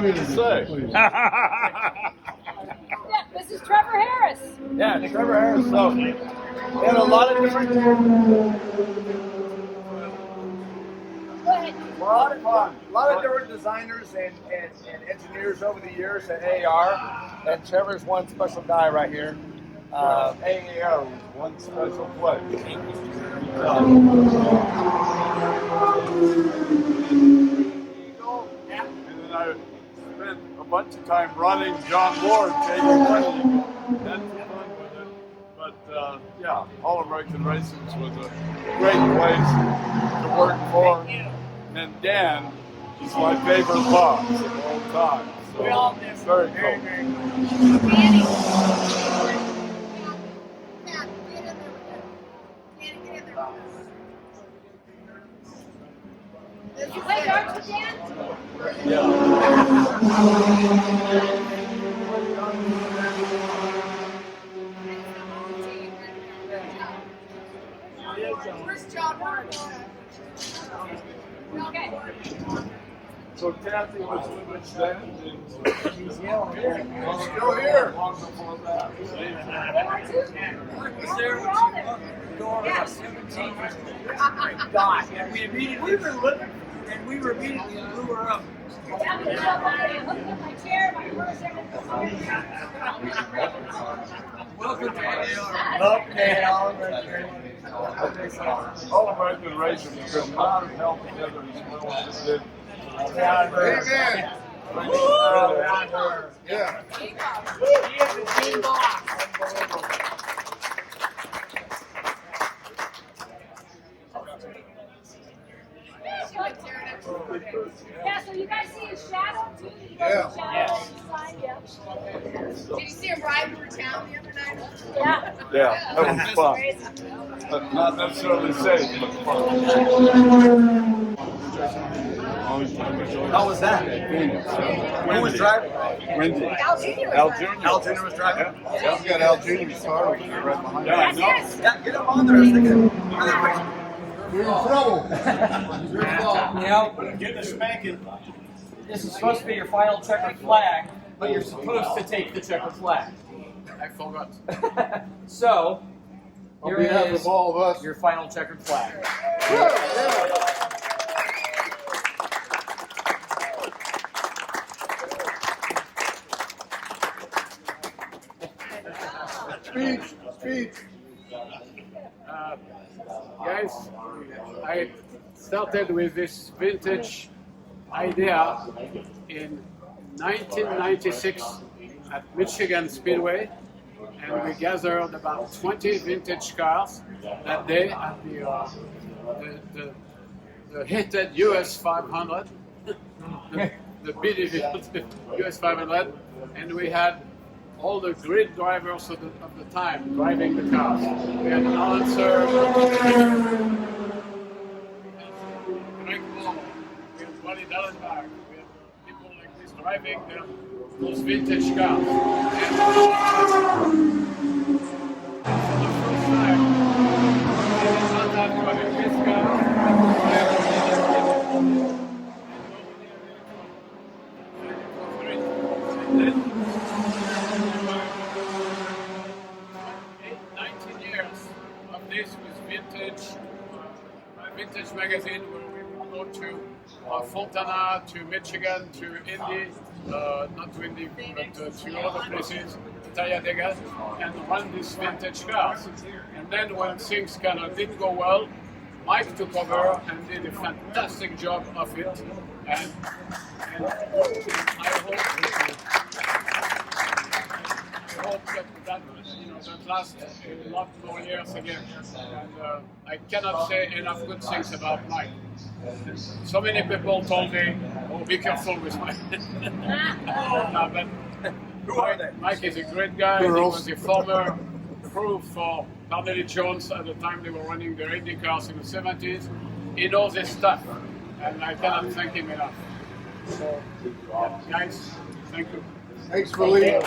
me to say. Yeah, this is Trevor Harris. Yeah, Trevor Harris. So we have a lot of different. Go ahead. A lot of fun. A lot of different designers and engineers over the years at AAR. And Trevor's one special guy right here. AAR was one special place. And then I spent a bunch of time running John Ward, taking money. Had some fun with it. But yeah, All American Racing was a great place to work for. And Dan is my favorite boss of all time. So it's very cool. Did you play darts with Dan? Yeah. Where's John Ward? Okay. So Kathy was with us then, and She's still here. long before that. Was there when she opened the door about 17 years ago? God, and we immediately blew her up. Yeah, we did. I hooked up my chair, my purse, everything. Welcome to AAR. Okay, All American Racing has been a lot of help together as well as it did. Amen. Yeah. He is the team boss. Yeah, so you guys see his shadow too? You Yeah. guys see shadow on the side? Yeah. Did you see him ride through town the other night? Yeah. Yeah, that was fun. But not necessarily safe, but fun. How was that? Who was driving? Wendy. Al Jr. Al Jr. Al Jr. was driving? Yeah, we got Al Jr.'s car right behind. Yeah, I know. Yes. Yeah, get him on there. I was thinking, We're in trouble. You know, get the spanking. This is supposed to be your final checkered flag, but you're supposed to take the checkered flag. I forgot. So, On here behalf is of all of us. your final checkered flag. Speech. Guys, I started with this vintage idea in 1996 at Michigan Speedway, and we gathered about 20 vintage cars that day at the hinted US 500, the BDV US 500, and we had all the grid drivers of the time driving the cars. We had an announcer, Greg Moore, we had Wally Dallenbach, we had people like this driving those vintage cars. And for the first time, we did not have to have a race car. And then 19 years of this with vintage magazine, where we would go to Fontana, to Michigan, to Indy, not to Indy, but to other places, Talladega, and run these vintage cars. And then when things kind of didn't go well, Mike took over and did a fantastic job of it. And I hope that last a lot more years again. And I cannot say enough good things about Mike. So many people told me, "Oh, be careful with Mike." No, but Mike is a great guy. He was a former crew for Carnegie Jones at the time they were running the Indy cars in the 70s. He knows his stuff, and I cannot thank him enough. So, guys, thank you. Thanks for leaving.